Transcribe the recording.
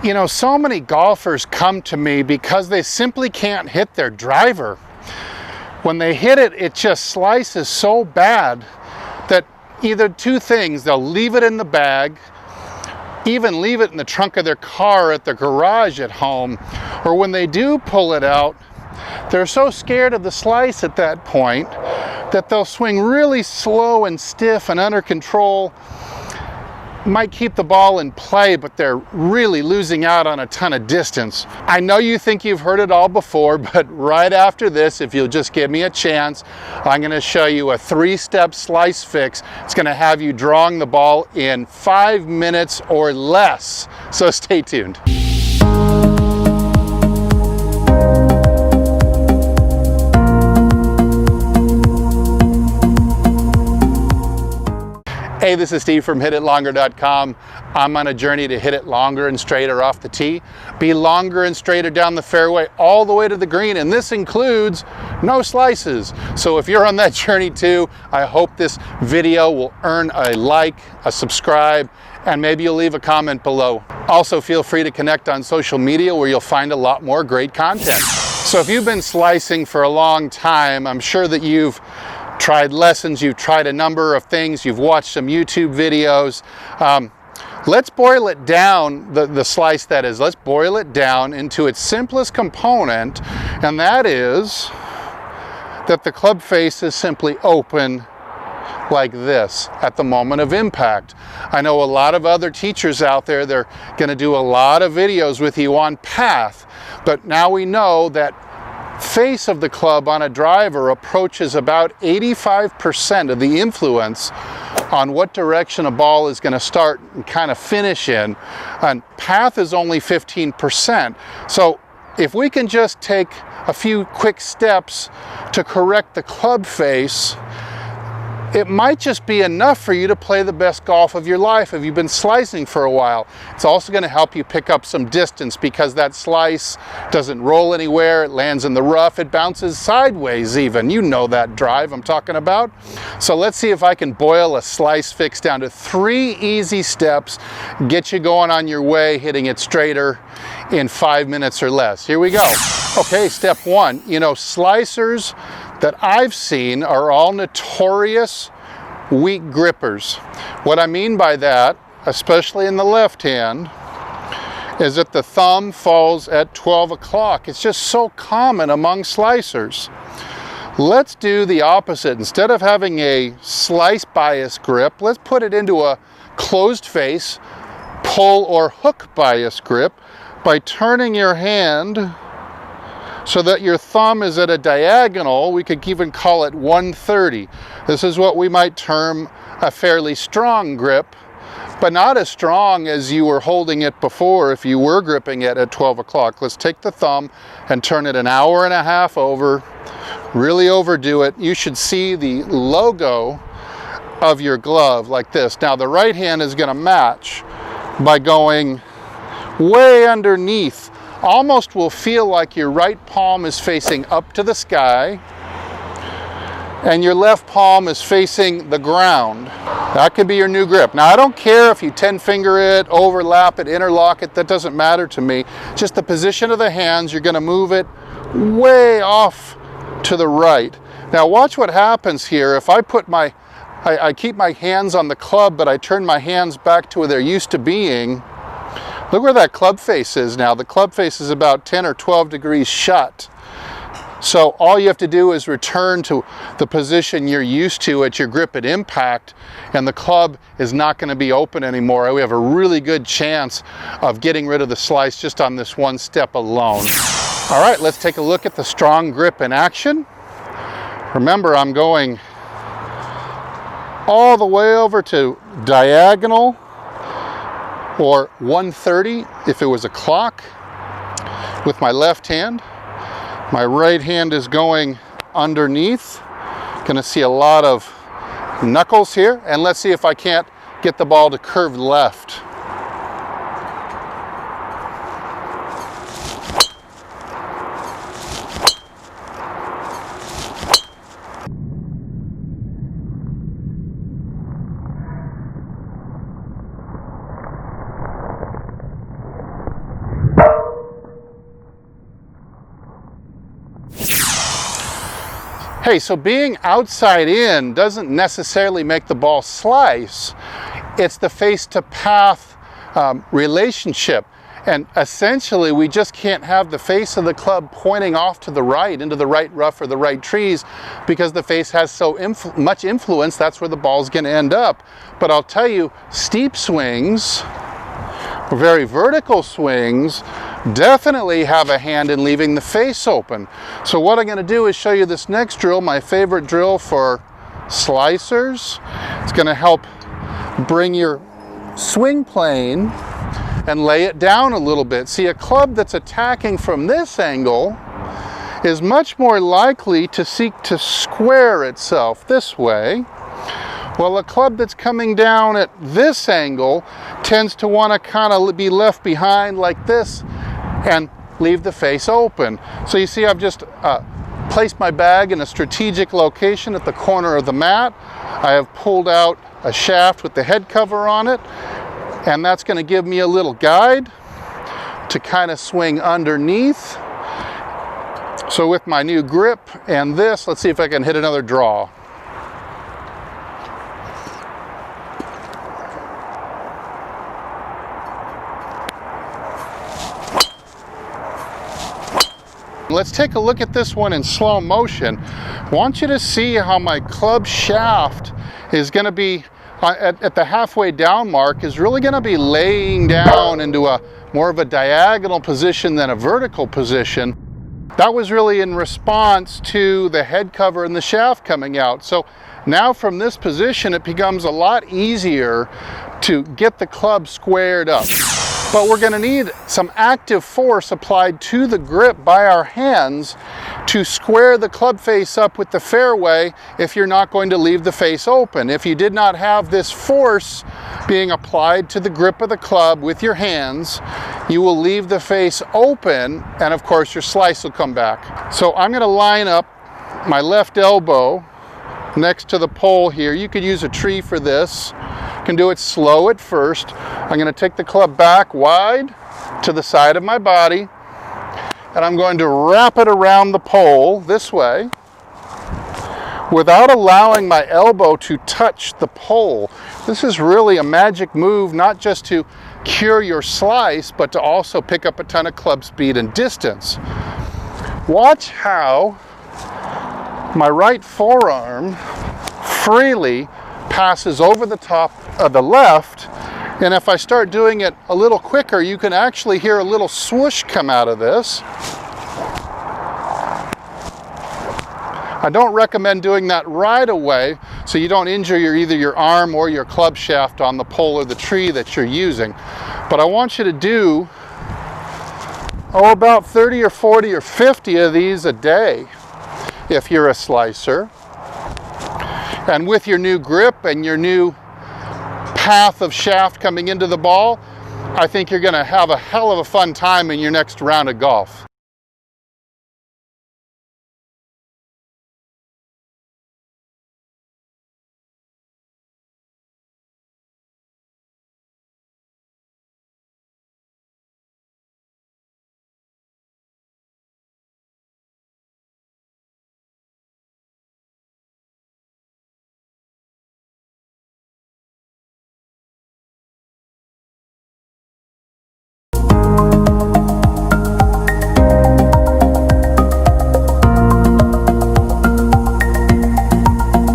You know, so many golfers come to me because they simply can't hit their driver. When they hit it, it just slices so bad that either two things: they'll leave it in the bag, even leave it in the trunk of their car at their garage at home, or when they do pull it out, they're so scared of the slice at that point that they'll swing really slow and stiff and under control. Might keep the ball in play, but they're really losing out on a ton of distance. I know you think you've heard it all before, but right after this, if you'll just give me a chance, I'm going to show you a 3-step slice fix. It's going to have you drawing the ball in 5 minutes or less. So stay tuned. Hey, this is Steve from HitItLonger.com. I'm on a journey to hit it longer and straighter off the tee, be longer and straighter down the fairway all the way to the green, and this includes no slices. So if you're on that journey too, I hope this video will earn a like, a subscribe, and maybe you'll leave a comment below. Also, feel free to connect on social media where you'll find a lot more great content. So if you've been slicing for a long time, I'm sure that you've tried lessons, you've tried a number of things, you've watched some YouTube videos. Let's boil it down, the slice that is, let's boil it down into its simplest component, and that is that the club face is simply open like this at the moment of impact. I know a lot of other teachers out there, they're going to do a lot of videos with you on path, but now we know that face of the club on a driver approaches about 85% of the influence on what direction a ball is going to start and kind of finish in, and path is only 15%. So if we can just take a few quick steps to correct the club face, it might just be enough for you to play the best golf of your life if you've been slicing for a while. It's also going to help you pick up some distance because that slice doesn't roll anywhere, it lands in the rough, it bounces sideways even. You know that drive I'm talking about. So let's see if I can boil a slice fix down to 3 easy steps, get you going on your way, hitting it straighter in 5 minutes or less. Here we go. Okay, step 1, you know, slicers that I've seen are all notorious weak grippers. What I mean by that, especially in the left hand, is that the thumb falls at 12 o'clock. It's just so common among slicers. Let's do the opposite. Instead of having a slice bias grip, let's put it into a closed face, pull or hook bias grip by turning your hand so that your thumb is at a diagonal. We could even call it 130. This is what we might term a fairly strong grip, but not as strong as you were holding it before if you were gripping it at 12 o'clock. Let's take the thumb and turn it 1.5 hours over, really overdo it. You should see the logo of your glove like this. Now the right hand is going to match by going way underneath. Almost will feel like your right palm is facing up to the sky and your left palm is facing the ground. That could be your new grip. Now I don't care if you 10-finger it, overlap it, interlock it, that doesn't matter to me. Just the position of the hands, you're going to move it way off to the right. Now watch what happens here. If I put I keep my hands on the club, but I turn my hands back to where they're used to being. Look where that club face is now. The club face is about 10 or 12 degrees shut. So all you have to do is return to the position you're used to at your grip at impact, and the club is not going to be open anymore. We have a really good chance of getting rid of the slice just on this one step alone. All right, let's take a look at the strong grip in action. Remember, I'm going all the way over to diagonal, or 130 if it was a clock, with my left hand. My right hand is going underneath. Gonna see a lot of knuckles here, and let's see if I can't get the ball to curve left. Hey, so being outside in doesn't necessarily make the ball slice. It's the face to path relationship. And essentially, we just can't have the face of the club pointing off to the right, into the right rough or the right trees, because the face has so much influence. That's where the ball's going to end up. But I'll tell you, steep swings, very vertical swings, definitely have a hand in leaving the face open. So what I'm going to do is show you this next drill, my favorite drill for slicers. It's going to help bring your swing plane and lay it down a little bit. See, a club that's attacking from this angle is much more likely to seek to square itself this way, while a club that's coming down at this angle tends to want to kind of be left behind like this and leave the face open. So you see, I've just placed my bag in a strategic location at the corner of the mat. I have pulled out a shaft with the head cover on it, and that's going to give me a little guide to kind of swing underneath. So with my new grip and this, let's see if I can hit another draw. Let's take a look at this one in slow motion. I want you to see how my club shaft is going to be at the halfway down mark, is really going to be laying down into a more of a diagonal position than a vertical position. That was really in response to the head cover and the shaft coming out. So now from this position, it becomes a lot easier to get the club squared up. But we're going to need some active force applied to the grip by our hands to square the club face up with the fairway if you're not going to leave the face open. If you did not have this force being applied to the grip of the club with your hands, you will leave the face open, and of course your slice will come back. So I'm going to line up my left elbow next to the pole here. You could use a tree for this. You can do it slow at first. I'm going to take the club back wide to the side of my body, and I'm going to wrap it around the pole this way without allowing my elbow to touch the pole. This is really a magic move, not just to cure your slice, but to also pick up a ton of club speed and distance. Watch how my right forearm freely passes over the top of the left, and if I start doing it a little quicker, you can actually hear a little swoosh come out of this. I don't recommend doing that right away so you don't injure either your arm or your club shaft on the pole or the tree that you're using. But I want you to do about 30 or 40 or 50 of these a day if you're a slicer. And with your new grip and your new path of shaft coming into the ball, I think you're going to have a hell of a fun time in your next round of golf.